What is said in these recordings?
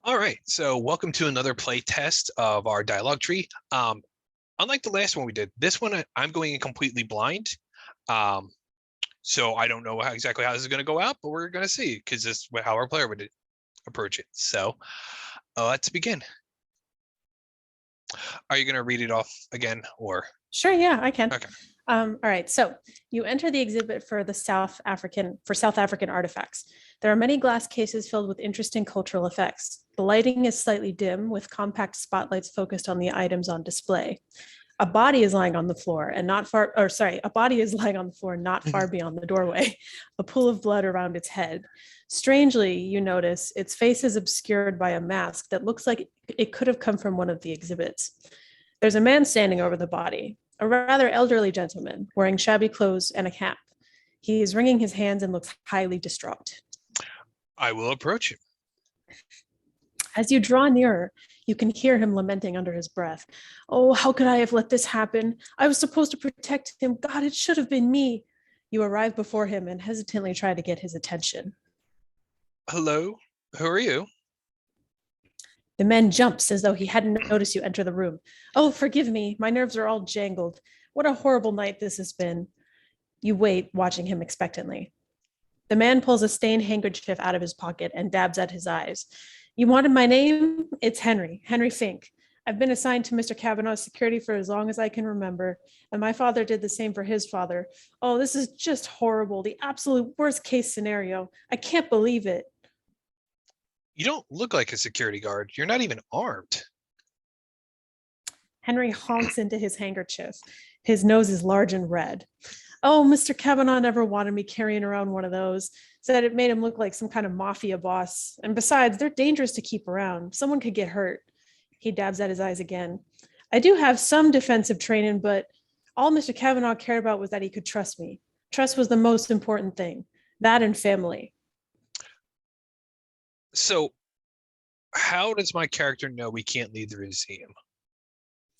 All right, so welcome to another play test of our dialogue tree. Unlike the last one we did, this one I'm going in completely blind. Um, so I don't know exactly how this is going to go out, but we're going to see because this is how our player would approach it. So let's begin. Are you going to read it off again or? Sure, yeah, I can. Okay. All right, so you enter the exhibit for South African artifacts. There are many glass cases filled with interesting cultural effects. The lighting is slightly dim, with compact spotlights focused on the items on display. A body is lying on the floor and not far, or sorry, a body is lying on the floor not far beyond the doorway, a pool of blood around its head. Strangely, you notice its face is obscured by a mask that looks like it could have come from one of the exhibits. There's a man standing over the body, a rather elderly gentleman wearing shabby clothes and a cap. He is wringing his hands and looks highly distraught. I will approach him. As you draw nearer, you can hear him lamenting under his breath. Oh, how could I have let this happen? I was supposed to protect him. God, it should have been me. You arrive before him and hesitantly try to get his attention. Hello, who are you? The man jumps as though he hadn't noticed you enter the room. Oh, forgive me. My nerves are all jangled. What a horrible night this has been. You wait, watching him expectantly. The man pulls a stained handkerchief out of his pocket and dabs at his eyes. You wanted my name? It's Henry Fink. I've been assigned to Mr. Kavanaugh's security for as long as I can remember, and my father did the same for his father. Oh, this is just horrible. The absolute worst case scenario. I can't believe it. You don't look like a security guard. You're not even armed. Henry honks into his handkerchief. His nose is large and red. Oh, Mr. Kavanaugh never wanted me carrying around one of those. Said it made him look like some kind of mafia boss. And besides, they're dangerous to keep around. Someone could get hurt. He dabs at his eyes again. I do have some defensive training, but all Mr. Kavanaugh cared about was that he could trust me. Trust was the most important thing. That and family. So how does my character know we can't leave the museum?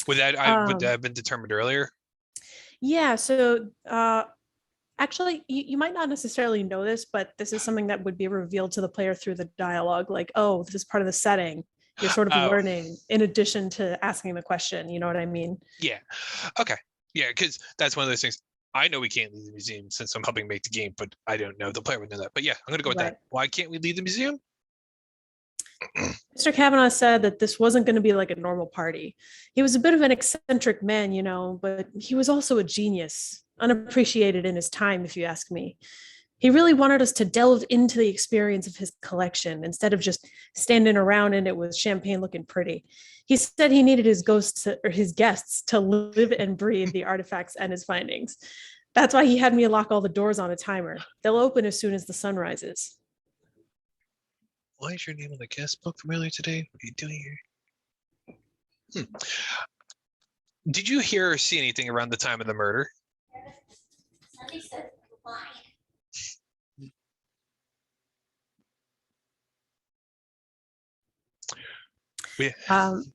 Would that have been determined earlier? Yeah, so actually, you might not necessarily know this, but this is something that would be revealed to the player through the dialogue. Like, oh, this is part of the setting. You're sort of learning in addition to asking the question. You know what I mean? Yeah. Okay. Yeah, because that's one of those things. I know we can't leave the museum since I'm helping make the game, but I don't know the player would know that. But yeah, I'm gonna go with that. Why can't we leave the museum? Mr. Kavanaugh said that this wasn't going to be like a normal party. He was a bit of an eccentric man, but he was also a genius, unappreciated in his time, if you ask me. He really wanted us to delve into the experience of his collection instead of just standing around in it with champagne looking pretty. He said he needed his guests to live and breathe the artifacts and his findings. That's why he had me lock all the doors on a timer. They'll open as soon as the sun rises. Why is your name on the guest book from earlier today? What are you doing here? Did you hear or see anything around the time of the murder?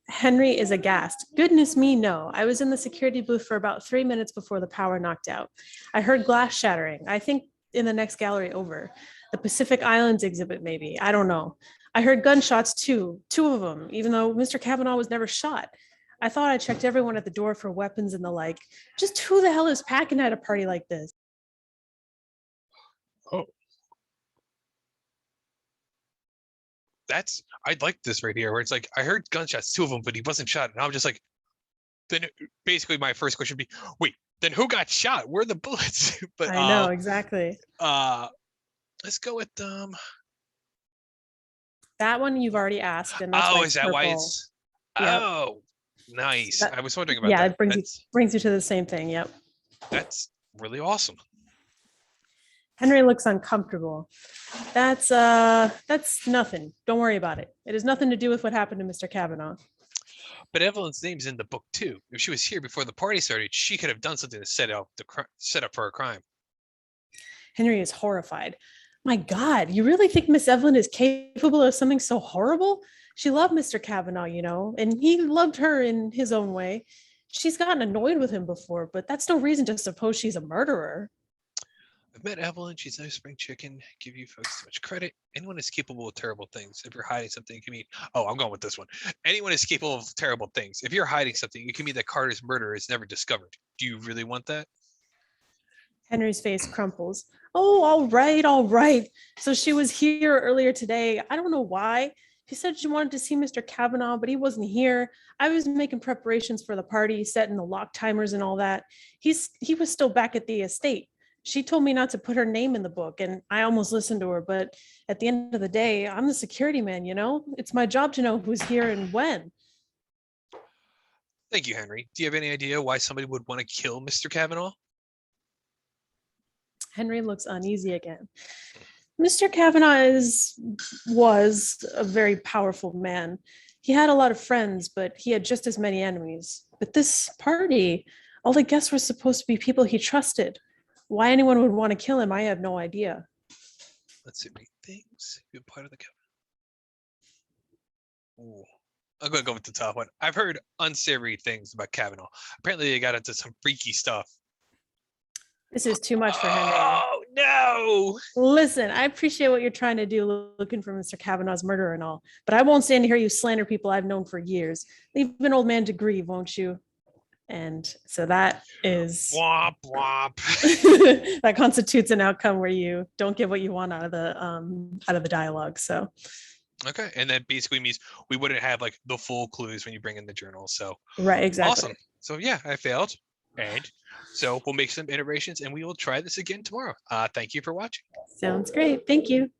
Henry is aghast. Goodness me, no. I was in the security booth for about 3 minutes before the power knocked out. I heard glass shattering. I think in the next gallery over. The Pacific Islands exhibit, maybe. I don't know. I heard gunshots too, 2 of them, even though Mr. Kavanaugh was never shot. I thought I checked everyone at the door for weapons and the like. Just who the hell is packing at a party like this? Oh. I like this right here, where it's like, I heard gunshots, 2 of them, but he wasn't shot. And I'm just like, then basically my first question would be, wait, then who got shot? Where are the bullets? But I know, exactly. Let's go with that one you've already asked. And that's is that purple. Why it's yep. Oh, nice. I was wondering about that. Yeah, it brings you to the same thing. Yep. That's really awesome. Henry looks uncomfortable. That's nothing. Don't worry about it. It has nothing to do with what happened to Mr. Kavanaugh. But Evelyn's name's in the book too. If she was here before the party started, she could have done something to set up for a crime. Henry is horrified. My God, you really think Miss Evelyn is capable of something so horrible? She loved Mr. Kavanaugh, and he loved her in his own way. She's gotten annoyed with him before, but that's no reason to suppose she's a murderer. I've met Evelyn. She's no spring chicken. Give you folks too much credit. Anyone is capable of terrible things. If you're hiding something, it can mean, oh, I'm going with this one. Anyone is capable of terrible things. If you're hiding something, it can mean that Carter's murder is never discovered. Do you really want that? Henry's face crumples. Oh, all right, all right. So she was here earlier today. I don't know why. She said she wanted to see Mr. Kavanaugh, but he wasn't here. I was making preparations for the party, setting the lock timers and all that. He was still back at the estate. She told me not to put her name in the book, and I almost listened to her. But at the end of the day, I'm the security man, you know? It's my job to know who's here and when. Thank you, Henry. Do you have any idea why somebody would want to kill Mr. Kavanaugh? Henry looks uneasy again. Mr. Kavanaugh was a very powerful man. He had a lot of friends, but he had just as many enemies. But this party, all the guests were supposed to be people he trusted. Why anyone would want to kill him, I have no idea. Let's see. Things. You're part of the Kavanaugh. Ooh. I'm going to go with the top one. I've heard unsavory things about Kavanaugh. Apparently, they got into some freaky stuff. This is too much for Henry. Oh, no. Listen, I appreciate what you're trying to do looking for Mr. Kavanaugh's murder and all, but I won't stand to hear you slander people I've known for years. Leave an old man to grieve, won't you? And so that is Womp, womp. that constitutes an outcome where you don't get what you want out of the dialogue. So Okay, and that basically means we wouldn't have like the full clues when you bring in the journal. So right, exactly. awesome. So yeah, I failed, and so we'll make some iterations, and we will try this again tomorrow. Thank you for watching. Sounds great. Thank you.